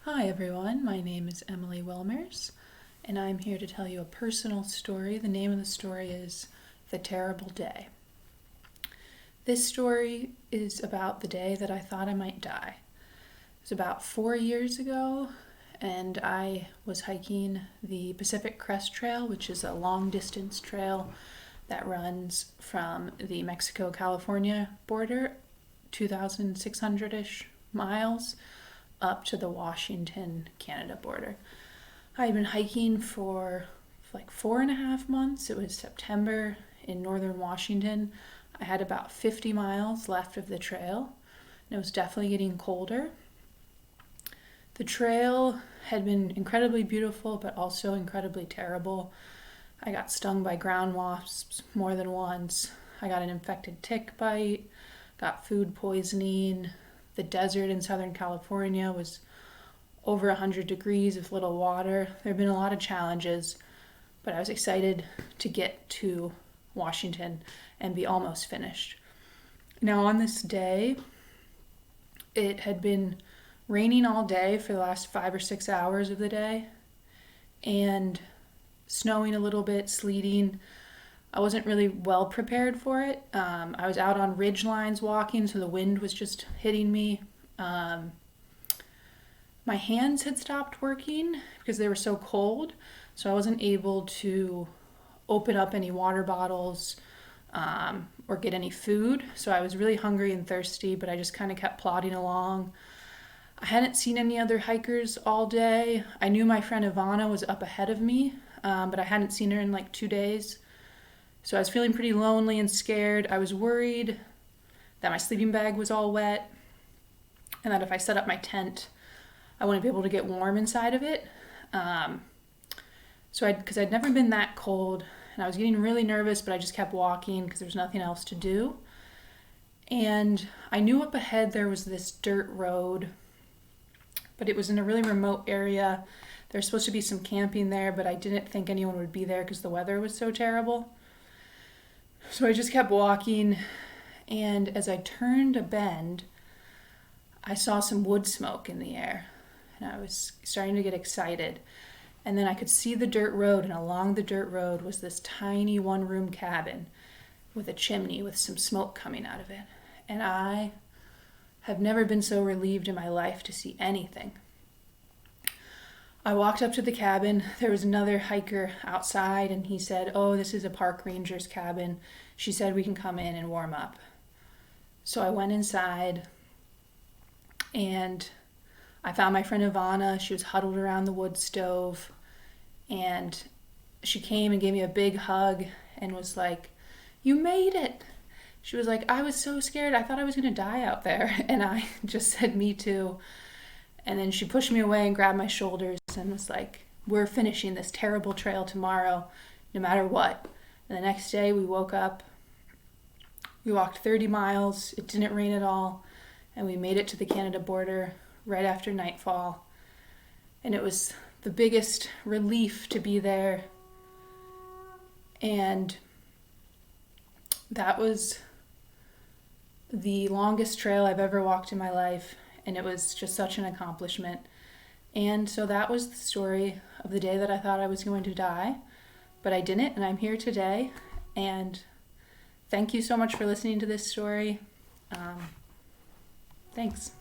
Hi everyone, my name is Emily Wilmers, and I'm here to tell you a personal story. The name of the story is The Terrible Day. This story is about the day that I thought I might die. It was about 4 years ago, and I was hiking the Pacific Crest Trail, which is a long distance trail that runs from the Mexico-California border, 2,600-ish miles, up to the Washington-Canada border. I had been hiking for like 4.5 months. It was September in northern Washington. I had about 50 miles left of the trail, and it was definitely getting colder. The trail had been incredibly beautiful, but also incredibly terrible. I got stung by ground wasps more than once. I got an infected tick bite, got food poisoning. The desert in Southern California was over 100 degrees with little water. There have been a lot of challenges, but I was excited to get to Washington and be almost finished. Now, on this day, it had been raining all day for the last 5 or 6 hours of the day, and snowing a little bit, sleeting. I wasn't really well prepared for it. I was out on ridge lines walking, so the wind was just hitting me. My hands had stopped working because they were so cold, so I wasn't able to open up any water bottles or get any food. So I was really hungry and thirsty, but I just kind of kept plodding along. I hadn't seen any other hikers all day. I knew my friend Ivana was up ahead of me, but I hadn't seen her in like 2 days. So I was feeling pretty lonely and scared. I was worried that my sleeping bag was all wet and that if I set up my tent, I wouldn't be able to get warm inside of it. Because I'd never been that cold, and I was getting really nervous, but I just kept walking because there was nothing else to do. And I knew up ahead there was this dirt road, but it was in a really remote area. There's supposed to be some camping there, but I didn't think anyone would be there because the weather was so terrible. So I just kept walking, and as I turned a bend, I saw some wood smoke in the air, and I was starting to get excited. And then I could see the dirt road, and along the dirt road was this tiny one-room cabin with a chimney with some smoke coming out of it. And I have never been so relieved in my life to see anything. I walked up to the cabin. There was another hiker outside, and he said, "Oh, this is a park ranger's cabin. She said we can come in and warm up." So I went inside, and I found my friend Ivana. She was huddled around the wood stove, and she came and gave me a big hug and was like, "You made it." She was like, "I was so scared. I thought I was going to die out there." And I just said, "Me too." And then she pushed me away and grabbed my shoulders and was like, "We're finishing this terrible trail tomorrow, no matter what." And the next day we woke up, we walked 30 miles, it didn't rain at all, and we made it to the Canada border right after nightfall. And it was the biggest relief to be there. And that was the longest trail I've ever walked in my life, and it was just such an accomplishment. And so that was the story of the day that I thought I was going to die, but I didn't, and I'm here today. And thank you so much for listening to this story. Thanks.